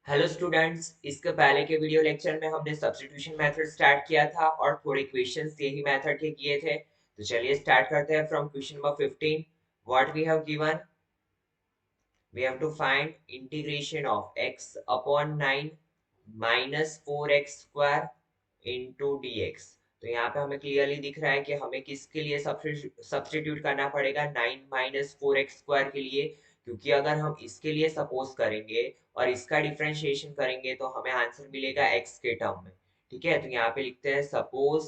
Hello students, इसके पहले के वीडियो लेक्चर में हमने सब्स्टिट्यूशन मेथड स्टार्ट किया था और थोड़े क्वेश्चंस यही मेथड के किए थे। तो चलिए स्टार्ट करते हैं from question number 15। What we have given, we have to find integration of x upon 9 minus 4x square into dx। तो यहाँ पे हमें क्लियरली दिख रहा है कि हमें किसके लिए सब्स्टिट्यूट करना पड़ेगा, 9 माइनस 4x स्क्वायर के लिए। क्योंकि अगर हम इसके लिए सपोज करेंगे और इसका डिफरेंशिएशन करेंगे तो हमें आंसर मिलेगा x के टर्म में। ठीक है, तो यहाँ पे लिखते हैं suppose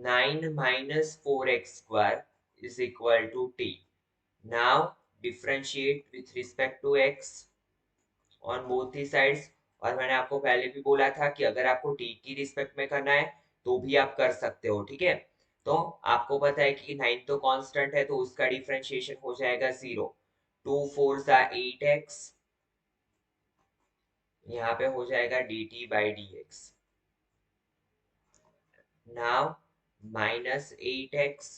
9 minus 4x square is equal to t। Now differentiate with respect to x on both the sides. और मैंने आपको पहले भी बोला था कि अगर आपको t की रिस्पेक्ट में करना है तो भी आप कर सकते हो। ठीक है, तो आपको पता है कि 9 तो कांस्टेंट है तो उसका डिफरेंशिएशन हो जाएगा 0। 2 4 सा 8x, यहाँ पे हो जाएगा dt by dx। Now minus 8x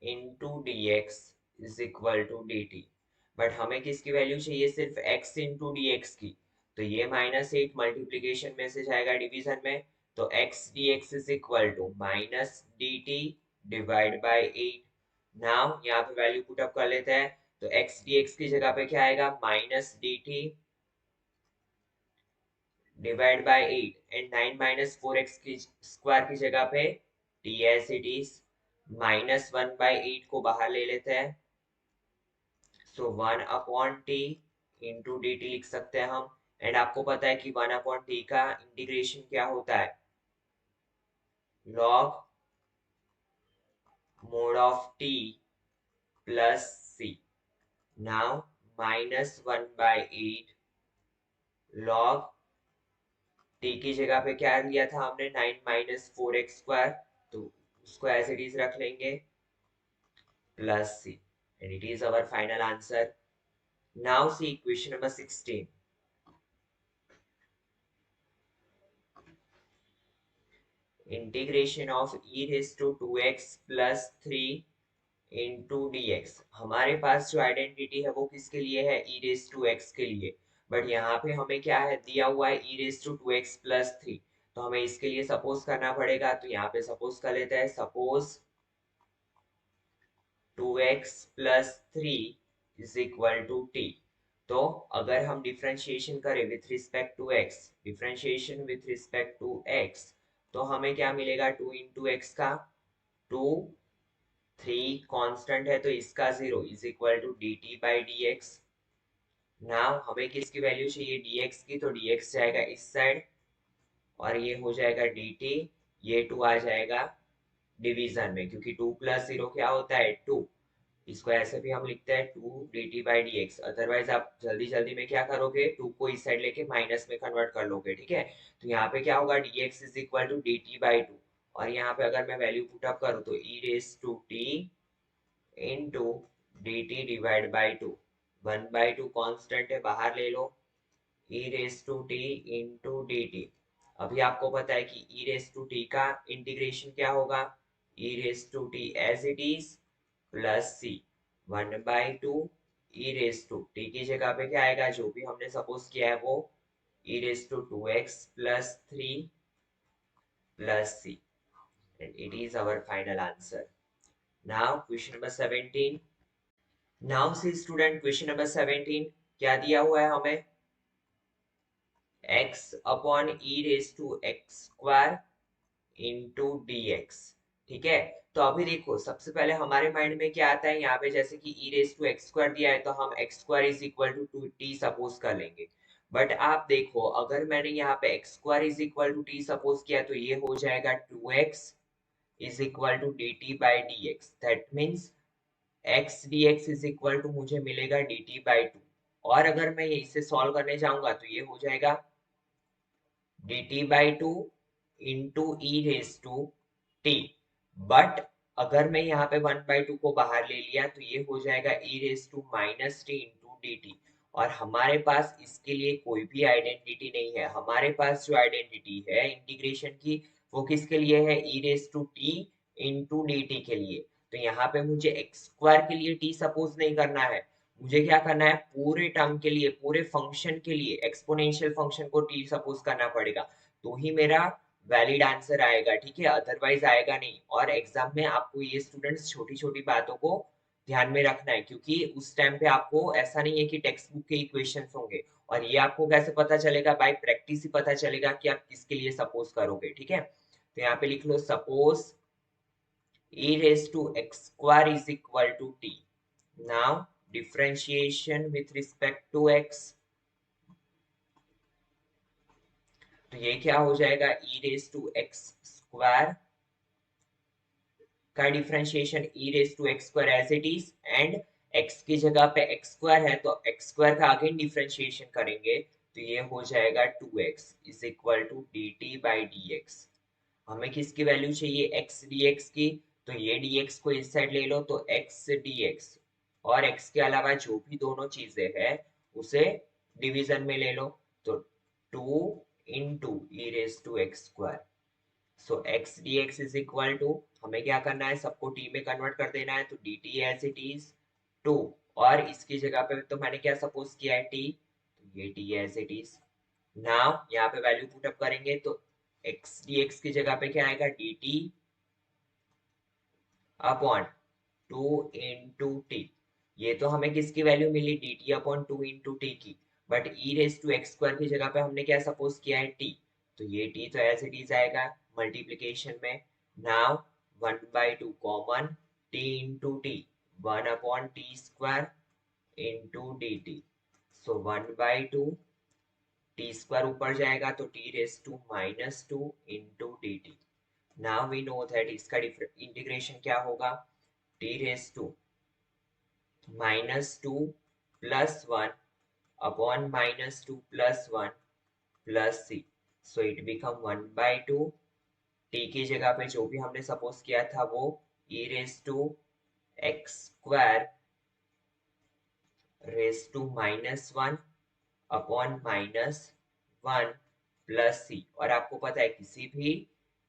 into dx is equal to dt। But हमें किसकी वैल्यू चाहिए, सिर्फ x इंटू dx की। तो ये -8 मल्टीप्लीकेशन में से जाएगा डिवीजन में, तो x dx is equal to minus dt divide by 8। Now यहाँ पे वैल्यू पुट अप कर लेते हैं, तो x dx की जगह पे क्या आएगा, minus dt divide by 8 and 9 minus 4x की स्क्वायर की जगह पे t एज इट इज, -1/8 को बाहर ले लेते हैं। सो 1 upon t into D T लिख सकते हैं हम। एंड आपको पता है कि 1 अपॉन टी का इंटीग्रेशन क्या होता है, log mod of t plus C. Now -1/8 log t की जगह पे क्या लिया था हमने, 9 माइनस 4x स्क्वायर, तो उसको एज इट इज रख लेंगे plus c, and it is our final answer. Now see question number 16. Integration of e raised to 2x plus 3 into dx। हमारे पास जो आइडेंटिटी है वो किसके लिए है, e raised to x के लिए। बट यहाँ पे हमें क्या है दिया हुआ है, e raised to 2x plus 3। तो हमें इसके लिए सपोज करना पड़ेगा, तो यहाँ पे सपोज कर लेते हैं, suppose 2x plus 3 is equal to t। तो अगर हम डिफरेंशिएशन करें with respect to x, differentiation with respect to x, तो हमें क्या मिलेगा, 2 इंटू एक्स का 2, 3 कांस्टेंट है तो इसका 0 is equal to D T by D x. Now हमें किसकी वैल्यू चाहिए, dx की, तो dx जाएगा इस साइड और ये हो जाएगा dt। ये 2 आ जाएगा डिवीजन में, क्योंकि 2 प्लस 0 क्या होता है, 2। इसको ऐसे भी हम लिखते हैं 2 dt by D x. Otherwise आप जल्दी जल्दी में क्या करोगे, 2 को इस साइड लेके माइनस में कन्वर्ट कर लोगे। ठीक है, तो यहाँ पे क्या होगा, dx is equal to dt by 2। और यहाँ पे अगर मैं वैल्यू पुट अप करूँ तो e raise to t into dt divide by 2। 1/2 constant है, बाहर ले लो, e raise to t into dt। अभी आपको पता है कि e रेस टू t का इंटीग्रेशन क्या होगा, e raise to t as it is plus c, 1/2 e raise to t की जगह पे क्या आएगा, जो भी हमने सपोज किया है वो, e raise to 2x plus 3 plus C, and it is our final answer. Now question number 17। Now see student, question number 17 क्या दिया हुआ है हमें, x upon e raise to x square into dx। ठीक है, तो अभी देखो सबसे पहले हमारे माइंड में क्या आता है, यहाँ पे जैसे कि e raise to x square दिया है तो हम x square is equal to 2t suppose कर लेंगे। बट आप देखो अगर मैंने यहाँ पे x square is equal to t suppose किया तो ये हो जाएगा 2x is equal to dt by dx। That means x dx is equal to मुझे मिलेगा dt बाई 2। और अगर मैं इसे सॉल्व करने जाऊंगा तो ये हो जाएगा dt by 2 into e raise to t. But अगर मैं यहाँ पे 1/2 को बाहर ले लिया तो ये हो जाएगा e raise to minus t into D t. और हमारे पास इसके लिए कोई भी आइडेंटिटी नहीं है, हमारे पास जो आइडेंटिटी है इंटीग्रेशन की वो किसके लिए है, e raise to t into D t के लिए। तो यहाँ पे मुझे एक्स स्क्वायर के लिए t सपोज नहीं करना है, मुझे क्या करना है, पूरे टर्म के लिए, पूरे फंक्शन के लिए एक्सपोनेंशियल फंक्शन को टी सपोज करना पड़ेगा, तो ही मेरा वैलिड आंसर आएगा, ठीक है, अदरवाइज आएगा नहीं। और एग्जाम में आपको ये स्टूडेंट्स छोटी छोटी बातों को ध्यान में रखना है, क्योंकि उस टाइम पे आपको ऐसा नहीं है कि टेक्स्ट बुक के इक्वेशंस होंगे, और ये आपको कैसे पता चलेगा, बाय प्रैक्टिस ही पता चलेगा कि आप किसके लिए सपोज करोगे, ठीक है। तो यहाँ पे लिख लो suppose e raised to x square is equal to t. Now differentiation with respect to x, तो ये क्या हो जाएगा, e raised to x square का differentiation e raised to x square as it is, and x की जगह पे x square है तो x square का अगेन डिफरेंशिएशन करेंगे, तो ये हो जाएगा 2x is equal to dt by dx। हमें किसकी वैल्यू चाहिए, x dx की, तो ये dx को इस साइड ले लो, तो x dx और x के अलावा जो भी दोनों चीजें हैं उसे डिवीजन में ले लो, तो 2 into e raised to x square, so x dx is equal to, हमें क्या करना है, सबको t में कन्वर्ट कर देना है, तो dt एज इट इज 2, और इसकी जगह पे तो मैंने क्या सपोज किया है, t, तो ये t as it is. Now यहाँ पे वैल्यू पुट अप करेंगे, तो x dx की जगह पे क्या आएगा, dt अपॉन 2 इंटू टी। ये तो हमें किसकी वैल्यू मिली, dt अपॉन 2 इंटू टी की, but e raise to x square की जगह पे हमने क्या सपोज किया है, t, तो ये t तो एज इट इज आएगा मल्टीप्लीकेशन में। Now 1/2 common, t into t, 1 upon t square into D t, so 1/2 t square ऊपर जाएगा तो t raise to -2 into D T. Now we know that इसका इंटीग्रेशन क्या होगा, t raise to -2 plus 1 upon -2 plus 1 plus c, so it become 1/2, t की जगह पे जो भी हमने सपोज किया था वो e raise to x square raise to -1 upon -1 plus c. और आपको पता है किसी भी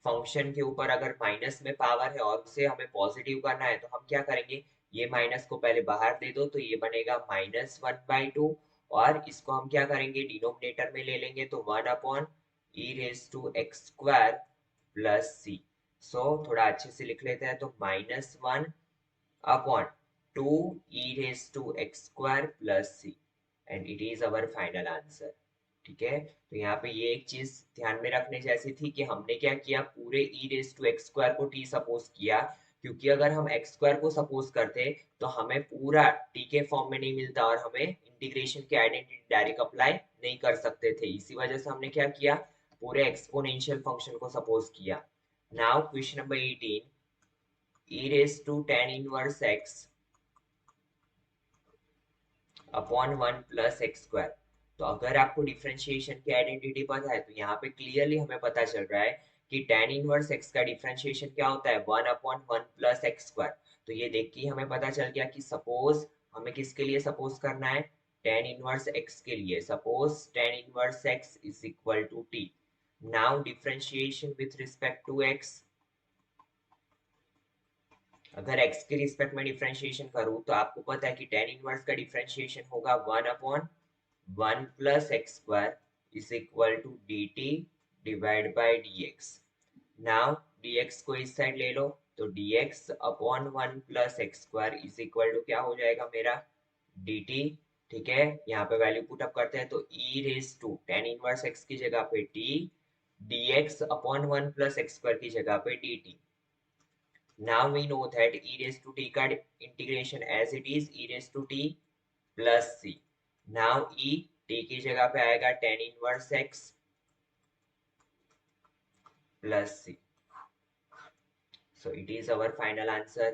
फंक्शन के ऊपर अगर माइनस में पावर है और उसे हमें पॉजिटिव करना है तो हम क्या करेंगे, ये माइनस को पहले बाहर दे दो, तो ये बनेगा -1/2, और इसको हम क्या करेंगे, डिनोमिनेटर में ले लेंगे, तो 1 upon e raise to x square plus c. So थोड़ा अच्छे से लिख लेते हैं, तो -1 upon 2 e raised to x square plus c, and it is our final answer, ठीक है। तो यहाँ पे ये एक चीज ध्यान में रखने जैसी थी कि हमने क्या किया, पूरे e raised to x square को t सपोज किया, क्योंकि अगर हम x square को सपोज करते तो हमें पूरा t के फॉर्म में नहीं मिलता और हमें इंटीग्रेशन की आइडेंटिटी डायरेक्ट अप्लाई नहीं कर सकते थे, इसी वजह से हमने क्या किया, पूरे एक्सपोनेंशियल फंक्शन को सपोज किया। Now question number 18, e raised to tan inverse x upon 1 plus x square. तो अगर आपको डिफरेंशिएशन की आइडेंटिटी पता है तो यहाँ पे क्लियरली हमें पता चल रहा है कि tan इनवर्स x का डिफरेंशिएशन क्या होता है, 1 अपॉन 1 प्लस एक्स स्क्वायर। तो ये देख के हमें पता चल गया कि सपोज हमें किसके लिए सपोज करना है, tan इनवर्स x के लिए, suppose tan inverse x is equal to t। Now differentiation with respect to x, अगर x के रिस्पेक्ट में डिफरेंशिएशन करूँ तो आपको पता है कि tan इनवर्स का डिफरेंशिएशन होगा 1 upon 1 plus x square is equal to D T divide by D x. Now dx को इस साइड ले लो, तो dx upon 1 plus x square is equal to क्या हो जाएगा मेरा, dt, ठीक है। यहाँ पे वैल्यू पुट अप करते हैं, तो e raise to tan inverse x की जगह पे t, dx upon 1 plus x square की जगह पे dt। Now we know that e raised to t का integration as it is e raised to t plus c. Now e t की जगह पे आएगा tan inverse x plus c. So it is our final answer.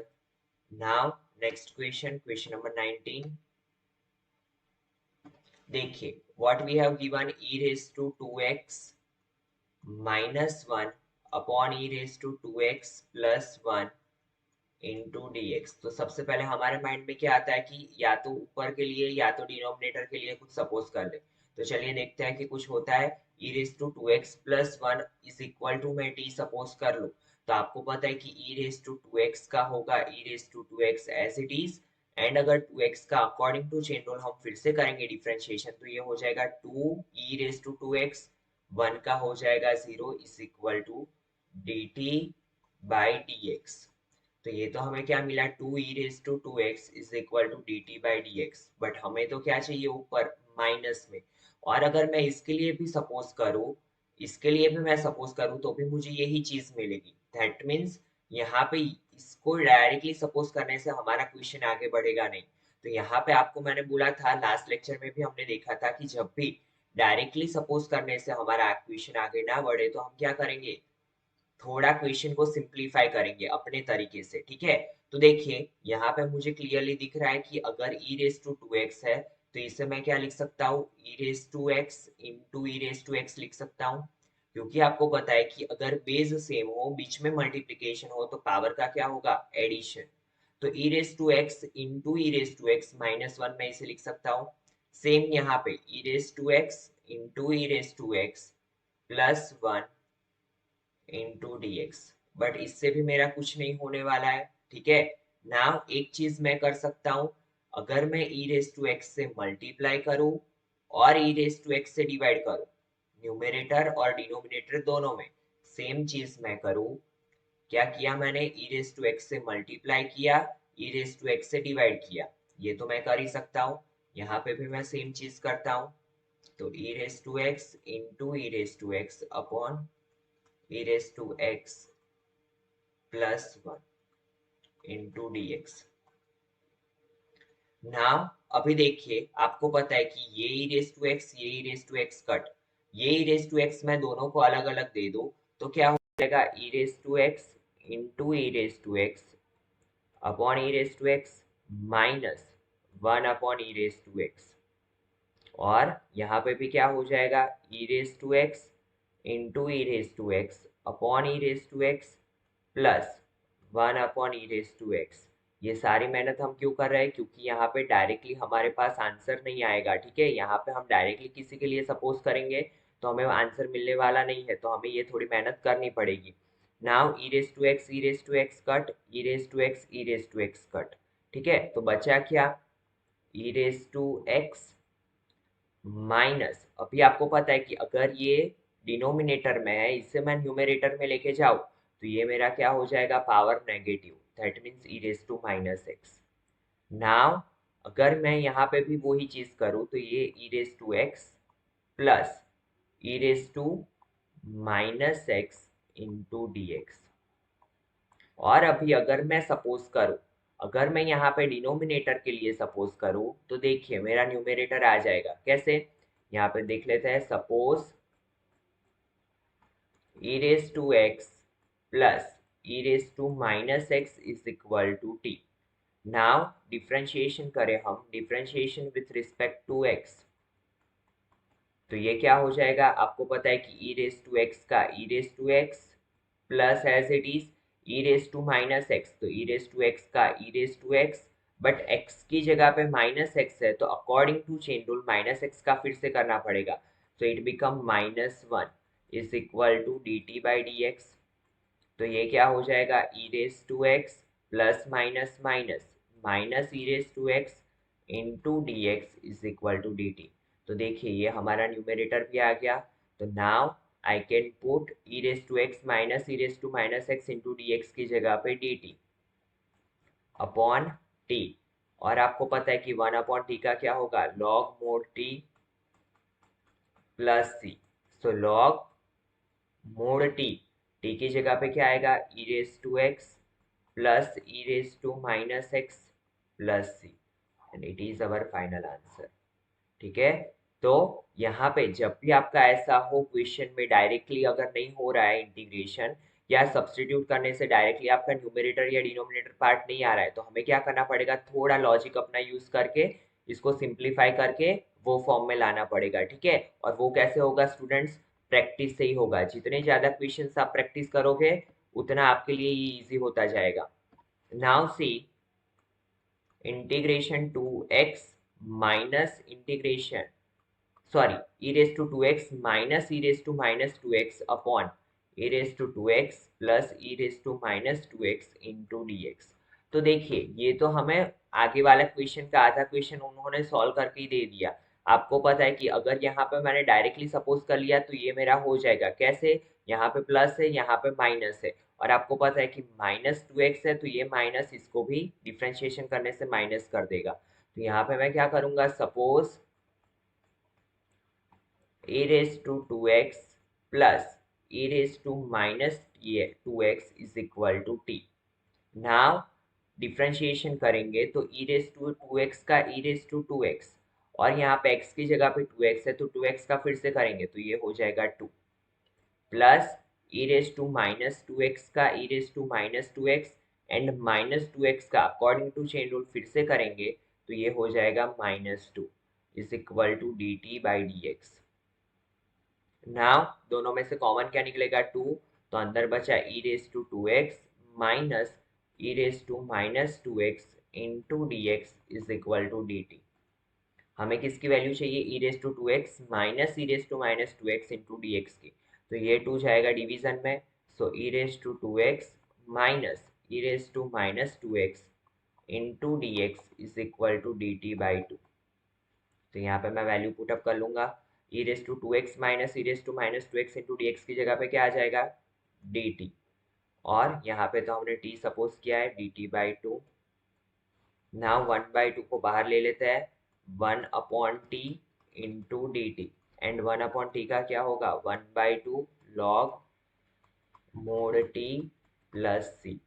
Now next question, question number 19. देखिए what we have given e raised to 2x minus 1 upon e raised to 2x plus 1 into dx। तो सबसे पहले हमारे mind में क्या आता है कि या तो ऊपर के लिए या तो डिनोमिनेटर के लिए कुछ सपोज कर ले। तो चलिए देखते हैं कि कुछ होता है, e raise to 2x plus 1 is equal to मैं t सपोज कर लूं, तो आपको पता है कि e रेस टू 2x का होगा e raise to 2x as it is and अगर 2x का अकॉर्डिंग टू चेन रूल हम फिर से करेंगे डिफरेंशिएशन, तो ये हो जाएगा 2e⁻²x, 1 का हो जाएगा 0 इज इक्वल टू dt/dx। तो ये तो हमें क्या मिला, 2e⁻²x is equal to dt/dx, but हमें तो क्या चाहिए ऊपर माइनस में। और अगर मैं इसके लिए भी मैं सपोज करूँ तो भी मुझे यही चीज मिलेगी। दैट मीन्स यहाँ पे इसको डायरेक्टली सपोज करने से हमारा क्वेश्चन आगे बढ़ेगा नहीं। तो यहाँ पे आपको मैंने बोला था, लास्ट लेक्चर में भी हमने देखा था कि जब भी डायरेक्टली सपोज करने से हमारा क्वेश्चन आगे ना बढ़े तो हम क्या करेंगे, थोड़ा क्वेश्चन को सिंप्लीफाई करेंगे अपने तरीके से। ठीक है, तो देखिए यहाँ पे मुझे क्लियरली दिख रहा है कि अगर e⁻²x है तो इसे मैं क्या लिख सकता हूँ, e⁻x इंटू e⁻x लिख सकता हूँ। क्योंकि आपको पता है कि अगर बेस सेम हो, बीच में मल्टीप्लीकेशन हो, तो पावर का क्या होगा, एडिशन। तो e⁻x इंटू e⁻x -1 मैं इसे लिख सकता हूँ। सेम यहाँ पे e⁻x into e⁻x +1 into dx, but इससे भी मेरा कुछ नहीं होने वाला है। ठीक है, नाउ एक चीज मैं कर सकता हूं, अगर मैं e⁻x से मल्टीप्लाई करूं और e⁻x से डिवाइड करूं, न्यूमरेटर और डिनोमिनेटर दोनों में सेम चीज मैं करूं। क्या किया मैंने, e⁻x से मल्टीप्लाई किया, e⁻x से डिवाइड किया, ये तो मैं कर ही सकता हूँ। यहाँ पे भी मैं सेम चीज करता हूँ। तो e⁻x into e⁻x upon e⁻x +1 into dx। Now अभी देखिए, आपको पता है कि ये e⁻x, ये e⁻x कट, ये e⁻x मैं दोनों को अलग अलग दे दूं तो क्या हो जाएगा, e⁻x into e⁻x upon e⁻x -1 upon e⁻x। और यहाँ पे भी क्या हो जाएगा, e⁻x into e⁻x upon e⁻x +1 upon e⁻x। ये सारी मेहनत हम क्यों कर रहे हैं, क्योंकि यहाँ पे डायरेक्टली हमारे पास आंसर नहीं आएगा। ठीक है, यहाँ पे हम डायरेक्टली किसी के लिए सपोज करेंगे तो हमें आंसर मिलने वाला नहीं है, तो हमें ये थोड़ी मेहनत करनी पड़ेगी। Now e⁻x cut, e⁻x cut. ठीक है, तो बचा क्या, e⁻x माइनस, अभी आपको पता है कि अगर ये डिनोमिनेटर में है, इसे मैं न्यूमरेटर में लेके जाऊं तो ये मेरा क्या हो जाएगा, power negative, that means e⁻x। Now अगर मैं यहाँ पे भी वही चीज करूँ तो ये e⁻x plus e⁻x into dx। और अभी अगर मैं सपोज करूँ, अगर मैं यहाँ पे डिनोमिनेटर के लिए सपोज करूँ तो देखिए मेरा न्यूमरेटर आ जाएगा कैसे, यहाँ पे देख लेते हैं। Suppose e⁻x plus e⁻x is equal to t। Now differentiation करें हम, differentiation with respect to x, तो ये क्या हो जाएगा, आपको पता है कि e⁻x का e⁻x plus as it is e⁻x, तो e⁻x का e⁻x, बट x की जगह पे -x है तो according to chain rule -x का फिर से करना पड़ेगा, तो it become -1 is equal to dt/dx। तो ये क्या हो जाएगा, e⁻x plus minus minus minus e⁻x into dx is equal to dt। तो देखिए ये हमारा न्यूमरेटर भी आ गया। तो now I can put e⁻x minus e⁻x into dx की जगह पे dt अपॉन t। और आपको पता है कि 1 अपॉन टी का क्या होगा, log mod t plus c. So log mod t, t की जगह पे क्या आएगा, e⁻x plus e⁻x plus C, and it is our final answer. ठीक है, तो यहाँ पे जब भी आपका ऐसा हो क्वेश्चन में डायरेक्टली अगर नहीं हो रहा है इंटीग्रेशन, या सब्सटीट्यूट करने से डायरेक्टली आपका न्यूमरेटर या डिनोमिनेटर पार्ट नहीं आ रहा है, तो हमें क्या करना पड़ेगा, थोड़ा लॉजिक अपना यूज करके इसको सिंप्लीफाई करके वो फॉर्म में लाना पड़ेगा। ठीक है, और वो कैसे होगा स्टूडेंट्स, प्रैक्टिस से ही होगा। जितने ज्यादा क्वेश्चन आप प्रैक्टिस करोगे उतना आपके लिए ये ईजी होता जाएगा। Now see integration to x minus integration, sorry, e⁻2x minus e⁻2x upon e⁻2x plus e⁻2x into dx। तो देखिए ये तो हमें आगे वाला क्वेश्चन का आधा क्वेश्चन उन्होंने सॉल्व करके ही दे दिया। आपको पता है कि अगर यहाँ पे मैंने डायरेक्टली सपोज कर लिया तो ये मेरा हो जाएगा कैसे, यहाँ पे प्लस है यहाँ पे माइनस है, और आपको पता है कि -2x है तो ये माइनस इसको भी डिफ्रेंशिएशन करने से माइनस कर देगा। तो यहाँ पे मैं क्या करूंगा, suppose e raised to 2x plus e raised to minus 2x is equal to t। Now differentiation करेंगे तो e रेस टू 2x का e रेस टू 2x, और यहाँ पे x की जगह पे 2x है तो 2x का फिर से करेंगे तो ये हो जाएगा 2 plus e raise to minus 2x का e raise to minus 2x and -2x का अकॉर्डिंग टू चेन रूल फिर से करेंगे तो ये हो जाएगा -2 is equal to D T by D x. Now दोनों में से कॉमन क्या निकलेगा 2, तो अंदर बचा e raise to 2x minus e raise to minus 2x into D x is equal to D t. हमें किसकी वैल्यू चाहिए, e raise to 2x minus e raise to minus 2x into D x की, तो ये 2 जाएगा division में, so e raise to 2x minus e raise to minus 2x into D x is equal to D T by 2। तो यहाँ पे मैं value put up कर लूंगा, e raise to 2x minus e raise to minus 2x into D x की जगह पे क्या आ जाएगा डी टी, और यहाँ पे तो हमने t सपोज किया है डी टी बाई 2। नाउ 1/2 को बाहर ले लेते हैं, 1/t into D T, and 1/t का क्या होगा 1/2 log mode t plus c,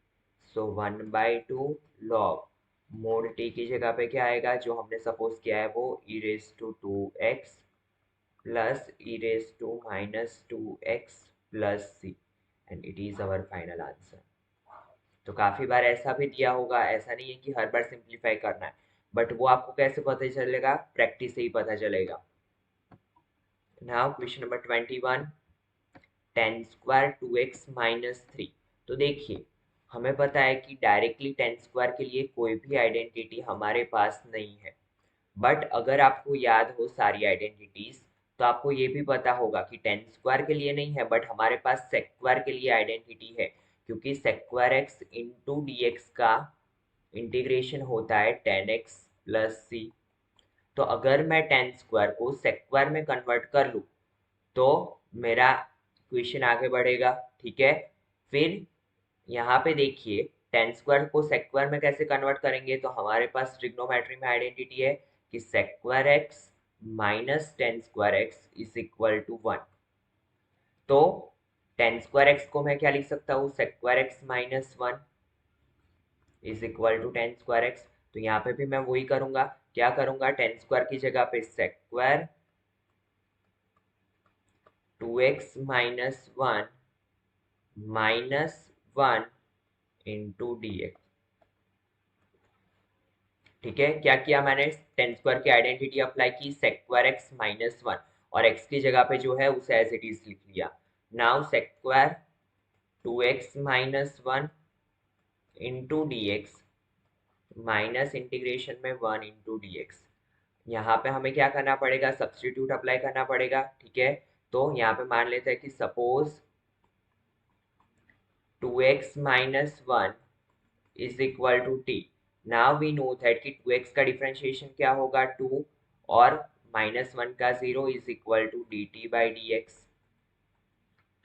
सो 1/2 log मोड t की जगह पे क्या आएगा जो हमने सपोज किया है वो e raise to 2x plus e raise to minus 2x plus C, and it is our final answer. तो काफी बार ऐसा भी दिया होगा, ऐसा नहीं है कि हर बार सिंप्लीफाई करना है, बट वो आपको कैसे पता चलेगा, प्रैक्टिस से ही पता चलेगा। Now question number 21, ten square 2x minus 3। तो देखिए हमें पता है कि डायरेक्टली टेन स्क्वायर के लिए कोई भी आइडेंटिटी हमारे पास नहीं है, बट अगर आपको याद हो सारी आइडेंटिटीज तो आपको ये भी पता होगा कि टेन स्क्वायर के लिए नहीं है बट हमारे पास सेक स्क्वायर के लिए आइडेंटिटी है, क्योंकि sec square x into D x का इंटीग्रेशन होता है टेन एक्स प्लस सी। तो अगर मैं टेन स्क्वायर को सेक स्क्वायर में कन्वर्ट कर लूँ तो मेरा क्वेश्चन आगे बढ़ेगा, ठीक है। फिर यहाँ पे देखिए टेन स्क्वायर को सेक स्क्वायर में कैसे कन्वर्ट करेंगे, तो हमारे पास ट्रिग्नोमेट्री में आइडेंटिटी है कि sec square x minus tan square x is equal to 1। तो टेन स्क्वायर एक्स को मैं क्या लिख सकता हूँ, sec square x minus 1 is equal to tan square x. तो यहाँ पे भी मैं वही करूंगा, क्या करूंगा, टेन स्क्वायर की जगह पे sec square 2x minus 1 minus 1 into D x. ठीक है, क्या किया मैंने, टेन स्क्वायर की आइडेंटिटी अप्लाई की, सेक स्क्वायर एक्स माइनस 1 और x की जगह पे जो है उसे एज इट इज लिख लिया। Now sec square 2x minus 1 into D x minus integration में 1 इंटू डी एक्स। यहाँ पे हमें क्या करना पड़ेगा, सब्सटीट्यूट अप्लाई करना पड़ेगा, ठीक है। तो यहाँ पे मान लेते हैं कि suppose 2x minus 1 is equal to T. Now we know that कि 2x का डिफरेंशिएशन क्या होगा 2 और -1 का 0 is equal to D T by D x.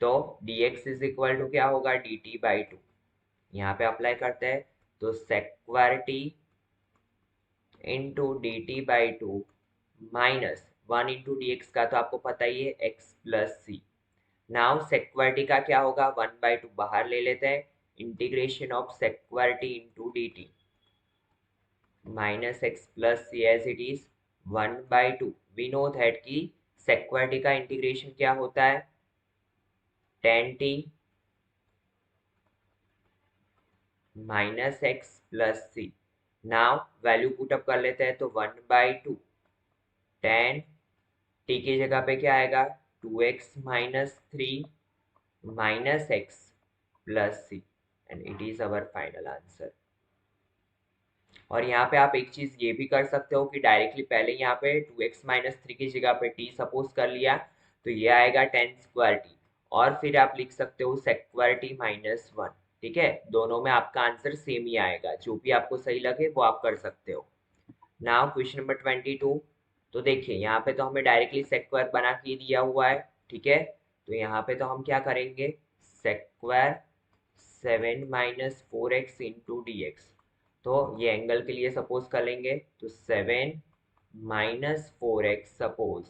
तो dx इज इक्वल टू क्या होगा dt बाई 2। यहाँ पे अप्लाई करते हैं तो sec square t into D T by 2 minus 1 into D x का तो आपको पता ही है x प्लस सी। नाउ सेक स्क्वायर टी का क्या होगा 1/2 बाहर ले लेते हैं, integration of sec square t into D t minus x plus c as it is 1/2। We know that कि सेक स्क्वायर टी का इंटीग्रेशन क्या होता है tan t minus x plus सी। नाउ वैल्यू पुटअप कर लेते हैं तो 1/2 टेन टी की जगह पे क्या आएगा 2x minus 3 minus x plus C, and it is our final answer. और यहाँ पे आप एक चीज ये भी कर सकते हो कि डायरेक्टली पहले यहाँ पे 2x माइनस 3 की जगह पे t सपोज कर लिया तो ये आएगा टेन स्क्वायर टी, और फिर आप लिख सकते हो सेक स्क्वायर टी माइनस 1। ठीक है, दोनों में आपका आंसर सेम ही आएगा, जो भी आपको सही लगे वो आप कर सकते हो। Now question number 22। तो देखिए यहाँ पे तो हमें डायरेक्टली सेक स्क्वायर बना के दिया हुआ है, ठीक है। तो यहाँ पे तो हम क्या करेंगे, sec square 7 - 4x into D x. तो ये एंगल के लिए सपोज कर लेंगे, तो 7 - 4x, suppose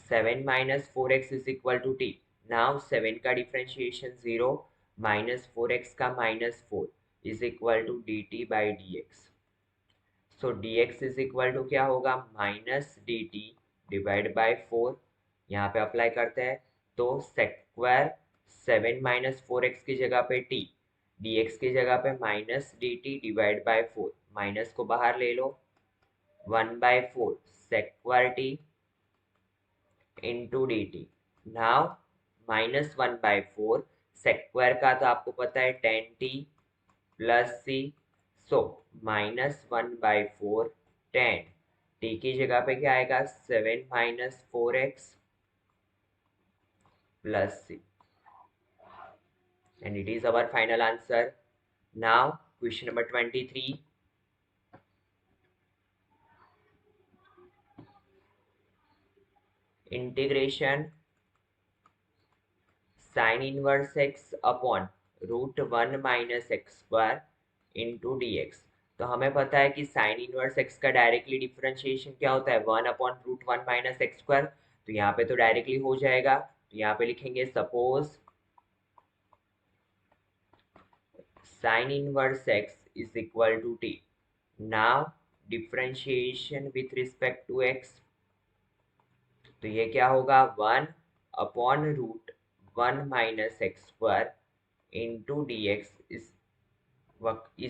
7 - 4x is equal to T. Now 7 का डिफ्रेंशिएशन 0, -4x का -4 is equal to D T by D x. So dx is equal to क्या होगा, -dt डिवाइड बाय 4। यहाँ पे अप्लाई करते हैं, तो सेक स्क्वायर 7 - 4x की जगह पे t, dx की जगह पे -dt डिवाइड बाय 4, माइनस को बाहर ले लो, 1/4 sec square t into D T. Now -1/4 sec square का तो आपको पता है 10t प्लस सी। सो -1/4 10, टी की जगह पे क्या आएगा, 7 - 4x plus C, and it is our final answer. Now question number 23। Integration sine inverse x upon √1 - x square into D x. तो हमें पता है कि साइन इनवर्स एक्स का डायरेक्टली डिफरेंशिएशन क्या होता है, 1/√1 - एक्स स्क्वायर। तो यहाँ पे तो डायरेक्टली हो जाएगा, तो यहाँ पे लिखेंगे suppose sine inverse x is equal to T. Now differentiation with respect to x, तो ये क्या होगा, 1/√1 - x square into D x is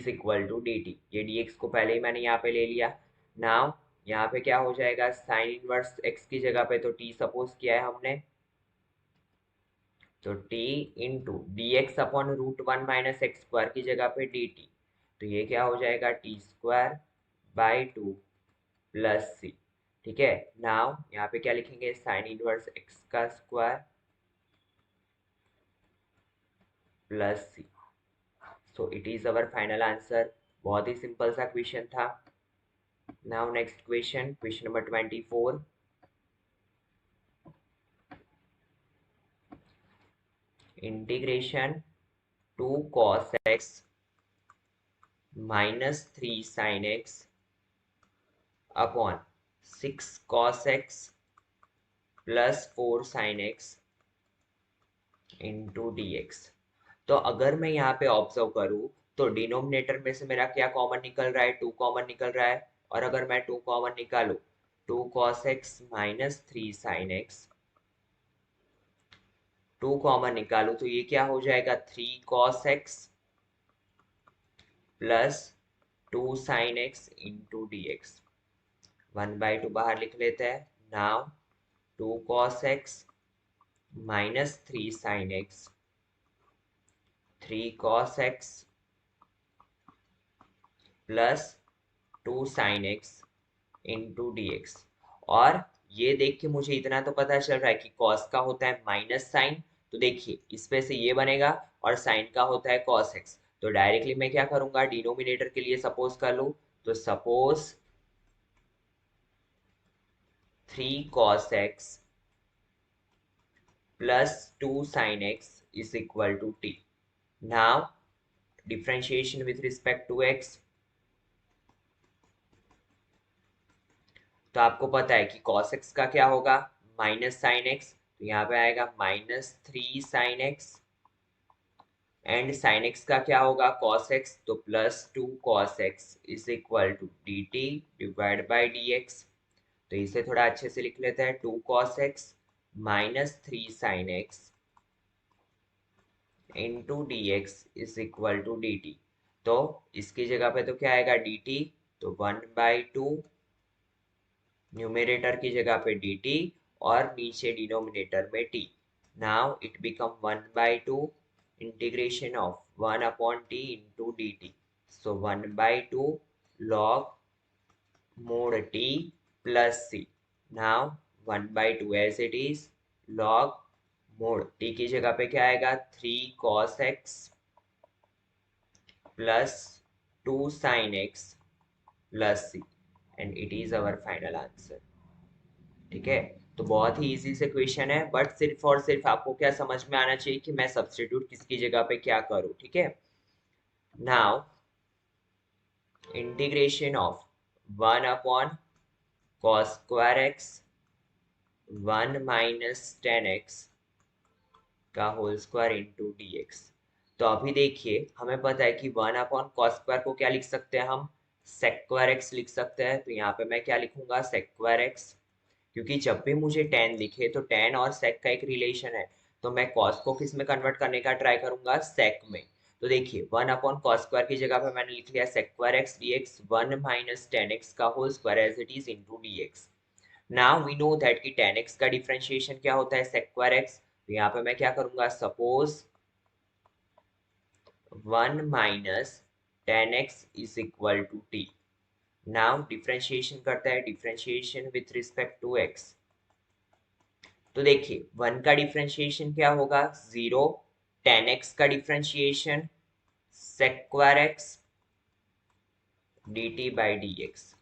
equal to D t. ये डी एक्स को पहले ही मैंने यहाँ पे ले लिया। नाउ यहाँ पे क्या हो जाएगा, साइन इनवर्स एक्स की जगह पे तो टी सपोज किया है हमने, तो T into D x upon √1 - x square की जगह पे डी टी। तो ये क्या हो जाएगा, t square by 2 plus c. ठीक है, नाउ यहाँ पे क्या लिखेंगे, साइन इनवर्स एक्स का square plus c. So it is our final answer. बहुत ही सिंपल सा क्वेश्चन था। Now next question, question number 24। Integration 2 cos x -3 sin x upon 6 cos x plus 4 sin x into D x. तो अगर मैं यहाँ पे ऑब्जर्व करूँ, तो डिनोमिनेटर में से मेरा क्या कॉमन निकल रहा है, 2 कॉमन निकल रहा है। और अगर मैं 2 कॉमन निकालू, 2 cos x -3 sin x, 2 common निकालू तो ये क्या हो जाएगा, 3 cos x plus 2 sin x into D x. 1/2 बाहर लिख लेते हैं। Now 2 cos x -3 sin x, 3 cos x plus 2 sin x into D x. और ये देख के मुझे इतना तो पता चल रहा है कि cos का होता है माइनस साइन, तो देखिए इस पे से ये बनेगा, और साइन का होता है cos x। तो डायरेक्टली मैं क्या करूंगा, डिनोमिनेटर के लिए सपोज कर लूं, तो suppose 3 cos x plus 2 sin x is equal to T. Now differentiation with respect to x, तो आपको पता है कि cos x का क्या होगा, माइनस साइन x। तो यहाँ पे आएगा -3 sin x, and sin x का क्या होगा, cos x, तो +2 cos x is equal to D T divide by D x. तो इसे थोड़ा अच्छे से लिख लेते हैं, 2 cos x -3 sin x into D x is equal to D T. तो इसकी जगह पे तो क्या आएगा, डी टी, तो 1/2 न्यूमरेटर की जगह पे dt और नीचे डिनोमिनेटर में t। Now it become 1/2 integration of 1 upon t into dt। So 1/2 log mod t plus c। Now 1/2 as it is log mod t की जगह पे क्या आएगा 3 cos x plus 2 sin x plus C and it is our final answer. ठीक है, तो बहुत ही इजी से क्वेश्चन है, बट सिर्फ और सिर्फ आपको क्या समझ में आना चाहिए कि मैं सब्स्टिट्यूट किसकी जगह पे क्या करूं। ठीक है, now integration of 1/cos² x 1 - 10x का होल स्क्वायर इंटू dx। तो अभी देखिए हमें पता है कि 1/cos² को क्या लिख सकते हैं हम, sec²x लिख सकते हैं। तो यहाँ पे मैं क्या लिखूंगा sec²x, क्योंकि जब भी मुझे tan लिखे तो tan और sec का एक रिलेशन है, तो मैं cos को किस में कन्वर्ट करने का ट्राई करूंगा, sec में। तो देखिए 1/cos² की जगह पे मैंने लिख लिया sec²x dx 1 - 10x का whole square as it is into dx। Now we know that कि tan x का डिफरेंशिएशन क्या होता है sec²x। तो यहाँ पे मैं क्या करूंगा, suppose 1 - 10x is equal to t। Now differentiation करता है, differentiation with respect to x। तो देखिए 1 का डिफरेंशिएशन क्या होगा 0, 10x का differentiation sec²x dt by dx।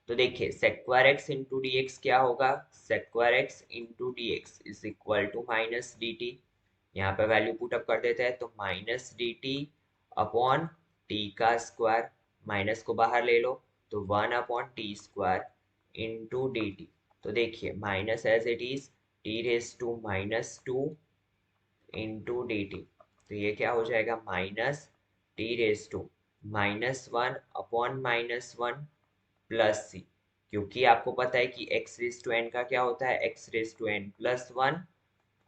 तो देखिए sec²x इंटू डी एक्स क्या होगा, sec²x into D x is equal to minus D t. यहाँ पे वैल्यू पुटअप कर देते हैं, तो minus D t upon t का स्क्वायर, माइनस को बाहर ले लो तो 1/t² इंटू डी टी। तो देखिए minus as it is t⁻⁻² into D T. तो ये क्या हो जाएगा -t⁻⁻1 प्लस सी, क्योंकि आपको पता है कि x⁻n का क्या होता है x⁻n+1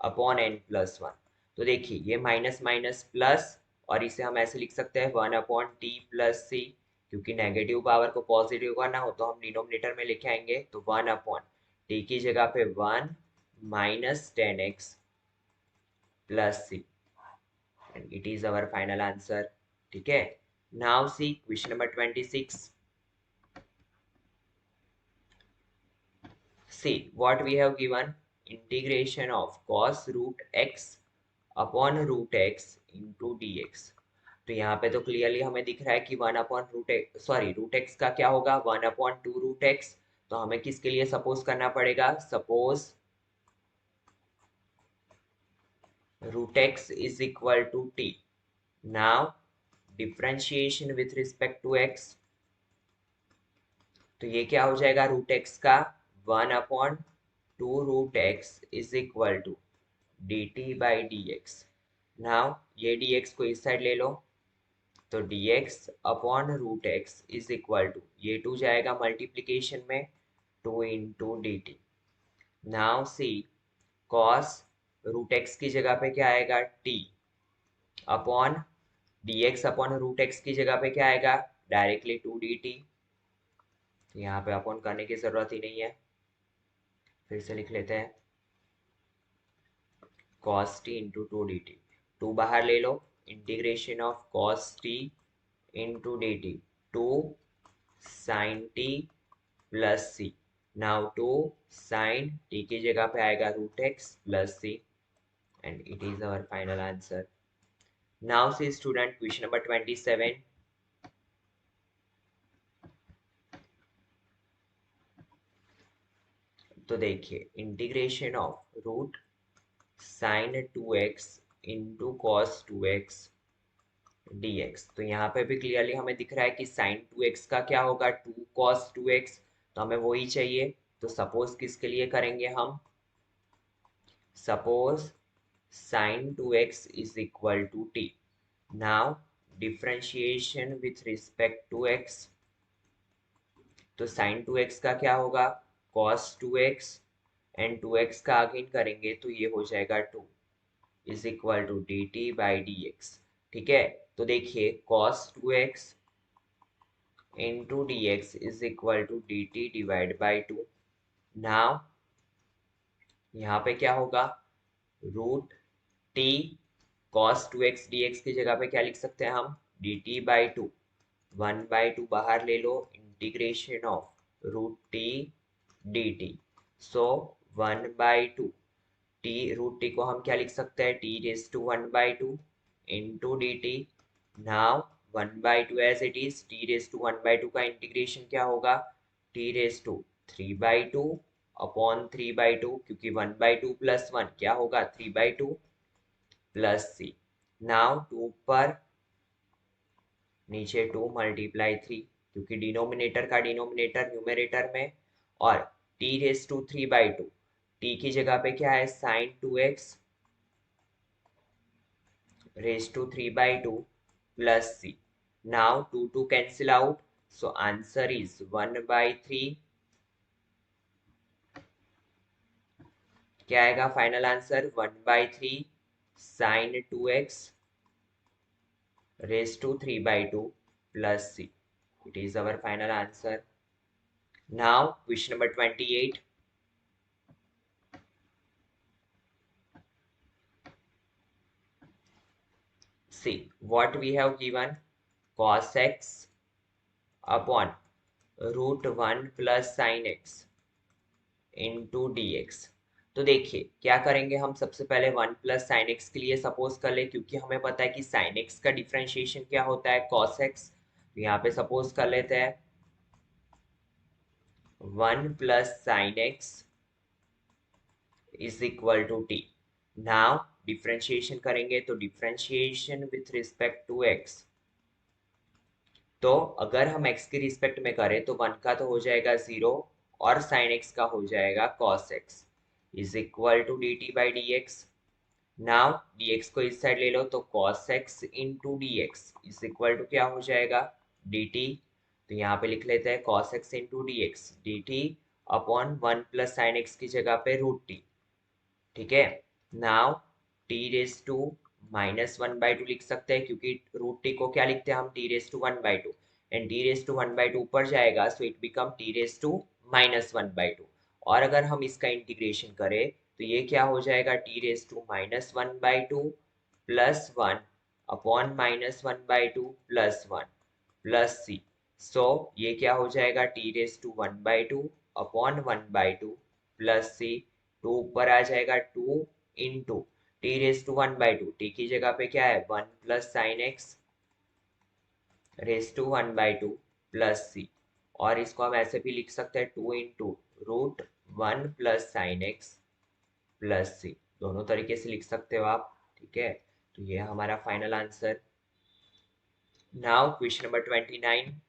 अपॉन n+1। तो देखिए ये माइनस माइनस प्लस, और इसे हम ऐसे लिख सकते हैं 1/t प्लस सी, क्योंकि नेगेटिव पावर को पॉजिटिव करना हो तो हम डिनोमिनेटर में लिखे आएंगे। तो 1/t की जगह पे 1 - 10x plus C and it is our final answer. ठीक है, now see question number 26। See what we have given, integration of cos root x upon root x into dx। तो यहाँ पे तो क्लियरली हमें दिख रहा है कि 1/√x रूट एक्स का क्या होगा 1/2√x। तो हमें किसके लिए सपोज करना पड़ेगा, suppose √x is equal to t। Now differentiation with respect to x, तो ये क्या हो जाएगा √x का 1/2√x is equal to dt by dx। Now ये dx को इस साइड ले लो, तो dx upon √x is equal to, ये 2 जाएगा मल्टीप्लीकेशन में 2 into D T. Now see cos √x की जगह पे क्या आएगा t upon dx upon √x की जगह पे क्या आएगा डायरेक्टली 2 dt। यहाँ पे अपॉन करने की जरूरत ही नहीं है, फिर से लिख लेते हैं cos t इंटू 2 dt। 2 बाहर ले लो, integration of cos t into dt 2 sin t plus C. Now 2 sin t की जगह पे आएगा √x plus C and it is our final answer. Now see student question number 27। तो देखिए integration of root sin 2x into cos 2x dx। तो यहाँ पे भी क्लियरली हमें दिख रहा है कि sin 2x का क्या होगा 2 cos 2x। तो हमें वही चाहिए, तो सपोज किसके लिए करेंगे हम, suppose sin 2x is equal to t। Now differentiation with respect to x, तो sin 2x का क्या होगा cos 2x एंड 2x का अगेन करेंगे तो ये हो जाएगा 2 is equal to D T by D x. ठीक है, तो देखिए cos 2x into D x is equal to D T divide by 2। Now यहाँ पे क्या होगा root T cos 2x dx की जगह पे क्या लिख सकते हैं हम dt बाई 2, 1/2 बाहर ले लो, integration of root t dt। So 1/2 √t को हम क्या लिख सकते हैं, t⁻²⁰ into D T. Now 1/2 as it is, t⁻² का इंटीग्रेशन क्या होगा, t⁻³ अपॉन 3/2, क्योंकि 1/2 प्लस 1 क्या होगा 3/2 प्लस सी। नाउ 2 पर नीचे 2 मल्टीप्लाई 3, क्योंकि डिनोमिनेटर का डिनोमिनेटर न्यूमरेटर में, और t⁻³ टी की जगह पे क्या है sin 2x raised to 3/2 plus c. Now 2 cancel out, so answer is 1/3। क्या आएगा final answer, 1/3 sin 2x raised to 3/2 plus c. It is our final answer. Now question number 28. See what we have given, cos x upon √1 plus sin x into D x. तो देखिए क्या करेंगे हम, सबसे पहले 1 plus sine x के लिए suppose कर ले, क्योंकि हमें पता है कि साइन एक्स का डिफ्रेंशिएशन क्या होता है कॉस एक्स। तो यहाँ पे सपोज कर लेते हैं 1 plus sine X is equal to T. Now differentiation करेंगे तो differentiation with respect to x, तो अगर हम x के रिस्पेक्ट में करें तो 1 का तो हो जाएगा 0 और sin x का हो जाएगा cos x is equal to D T by D x. Now dx को इस साइड ले लो तो cos x into D x is equal to क्या हो जाएगा dt। तो यहाँ पे लिख लेते हैं cos x into D x dt upon 1 plus sine x की जगह पे √t। ठीक है, नाउ t⁻1/2 लिख सकते हैं, क्योंकि √t को क्या लिखते हैं हम t⁻1/2, एंड t⁻1/2 ऊपर जाएगा सो इट बिकम t⁻1/2। और अगर हम इसका इंटीग्रेशन करें तो ये क्या हो जाएगा t⁻1/2 plus 1 upon -1/2 plus 1 plus c. So ये क्या हो जाएगा t⁻1/2 अपॉन 1/2 प्लस सी। 2 ऊपर आ जाएगा 2 इंटू t⁻1/2, टी की जगह पे क्या है 1 plus sine x raise to 1/2 plus c. और इसको हम ऐसे भी लिख सकते हैं 2 into √1 plus sine x plus c, दोनों तरीके से लिख सकते हो आप। ठीक है, तो ये हमारा final answer. Now question number 29।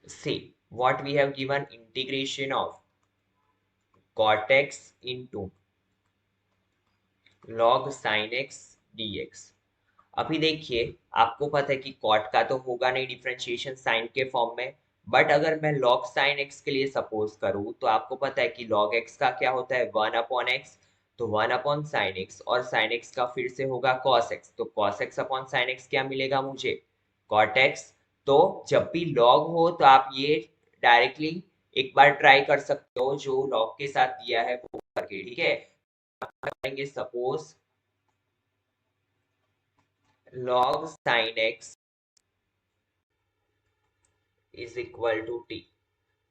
See what we have given, integration of cot x into log sin x dx। अभी देखिए आपको पता है कि कॉट का तो होगा नहीं डिफरेंशिएशन साइन के फॉर्म में, बट अगर मैं log sin x के लिए सपोज करूं तो आपको पता है कि log x का क्या होता है 1 अपॉन x, तो 1 अपॉन साइन x, और साइन x का फिर से होगा cos x, तो cos x upon sine x क्या मिलेगा मुझे cot x। तो जब भी log हो तो आप ये डायरेक्टली एक बार ट्राई कर सकते हो जो log के साथ दिया है वो करके। ठीक है, करेंगे suppose log sin x is equal to T.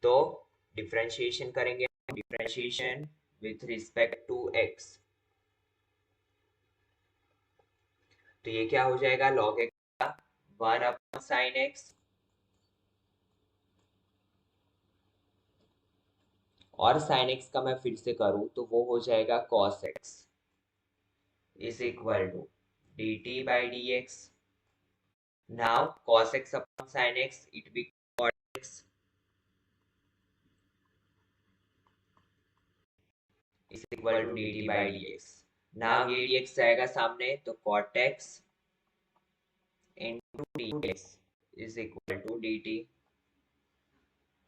तो डिफरेंशिएशन करेंगे, differentiation with respect to x, तो ये क्या हो जाएगा log x का 1 अपॉन साइन x, और साइन x का मैं फिर से करूं तो वो हो जाएगा cos x is equal to D T by D x. Now cos x upon sin x it becomes cot x is equal to dt by dx। Now ये dx आएगा सामने तो cot x into dx is equal to dt।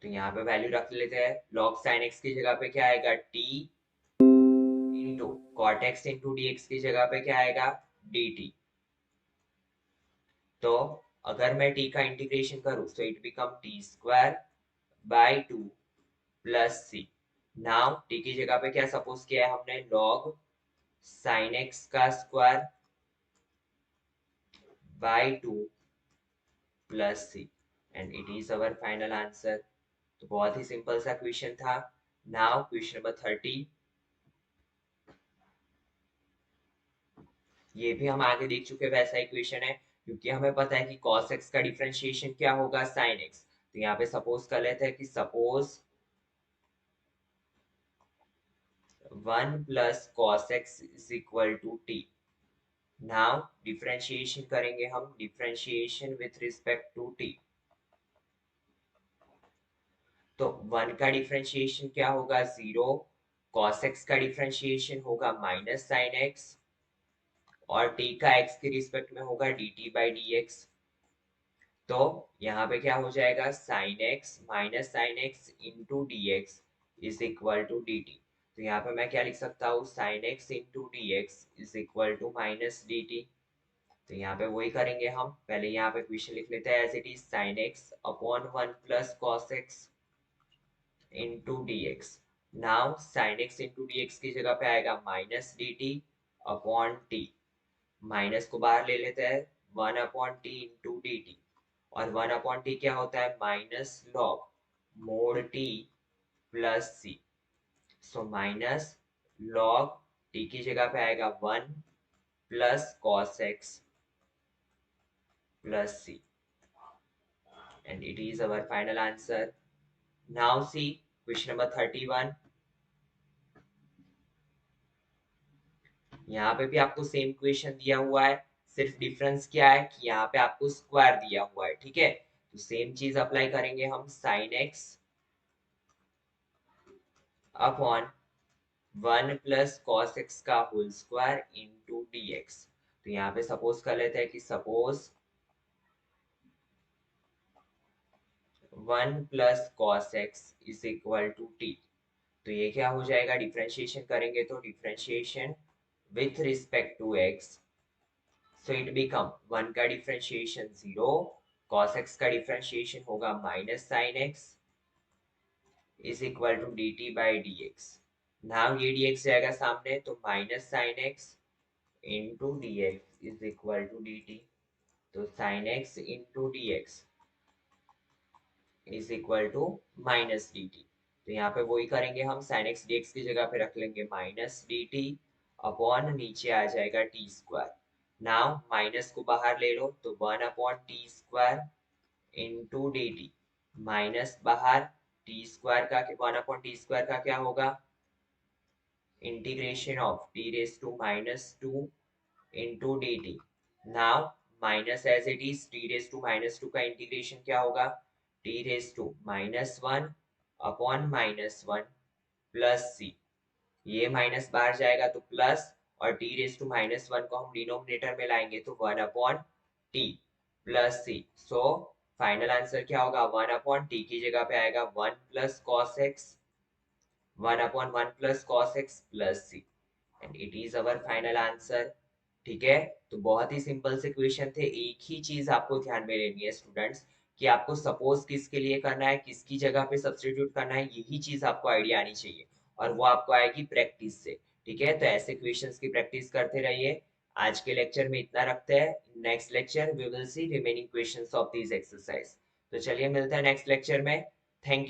तो यहाँ पे value रख लेते हैं, log sin x की जगह पे क्या आएगा t into cot x into dx की जगह पे क्या आएगा dt। तो अगर मैं t का इंटीग्रेशन करूं तो it become t² by 2 plus C. Now t की जगह पे क्या सपोज किया है हमने log sin x का square by 2 plus c, and it is our final answer। तो बहुत ही सिंपल सा क्वेश्चन था। नाउ क्वेश्चन नंबर 30, ये भी हम आगे देख चुके वैसा ही क्वेश्चन है, क्योंकि हमें पता है कि cos x का डिफरेंशिएशन क्या होगा, sin x। तो यहाँ पे सपोज कर लेते हैं कि suppose 1 plus cos x is equal to t। Now differentiation करेंगे हम, differentiation with respect to t। तो 1 का डिफरेंशिएशन क्या होगा, 0। cos x का डिफरेंशिएशन होगा माइनस साइन x, और t का x के रिस्पेक्ट में होगा dt बाई dx। तो यहाँ पे क्या हो जाएगा, sin x minus sine x into D x is equal to D T. तो यहाँ पे मैं क्या लिख सकता हूँ, sin x into D x is equal to minus D T. तो यहाँ पे वही करेंगे हम, पहले यहाँ पे क्वेश्चन लिख लेते हैं as it is, sin x upon 1 plus cos x into D x. Now sin x into D x की जगह पे आएगा minus D t upon t. Minus को बाहर ले लेते हैं, 1 upon t into D t. और 1 अपॉन टी क्या होता है, minus log mod t plus c. So minus log t की जगह पे आएगा 1 plus cos x plus C, and it is our final answer. Now see question number 31। यहाँ पे भी आपको सेम क्वेश्चन दिया हुआ है, सिर्फ डिफरेंस क्या है कि यहाँ पे आपको स्क्वायर दिया हुआ है, ठीक है। तो सेम चीज अप्लाई करेंगे हम, sine x upon 1 plus cos x का whole square into D x. तो यहाँ पे सपोज कर लेते हैं कि suppose 1 plus cos x is equal to T. तो ये क्या हो जाएगा, डिफरेंशिएशन करेंगे तो differentiation with respect to x, so it become 1 का डिफरेंशिएशन 0, cos x का डिफरेंशिएशन होगा minus sine x is equal to D T by D x. Now ये dx जाएगा सामने, तो minus sine x into D x is equal to D T. तो sine x into D x is equal to minus D T. तो यहाँ पे वही करेंगे हम, साइन एक्स डी एक्स की जगह पे रख लेंगे माइनस डी टी अपॉन नीचे आ जाएगा टी स्क्वायर। नाउ माइनस को बाहर ले लो, तो 1 upon t square into D t. Minus बाहर, टी स्क्वायर का 1 अपॉन टी स्क्वायर का क्या होगा, integration of t raise to minus two into D T. Now minus as it is, t raise to minus two का integration क्या होगा, t raise to minus one upon minus one plus c. ये minus बाहर जाएगा तो plus, और t raise to minus one को हम डिनोमिनेटर में लाएंगे तो 1 upon T plus c. So final answer क्या होगा, 1 अपॉन टी की जगह पे आएगा 1 plus cos X, 1 upon 1 plus cos x plus C, and it is our final answer. ठीक है। तो बहुत ही सिंपल से क्वेश्चन थे। एक ही चीज आपको ध्यान में लेनी है स्टूडेंट्स, कि आपको सपोज किसके लिए करना है, किसकी जगह पे सब्स्टिट्यूट करना है, यही चीज आपको आइडिया आनी चाहिए, और वो आपको आएगी प्रैक्टिस से। ठीक है, तो ऐसे क्वेश्चंस की प्रैक्टिस करते रहिए। आज के लेक्चर में इतना रखते हैं। Next lecture we will see remaining questions of this exercise. तो चलिए मिलते हैं नेक्स्ट लेक्चर में। Thank you.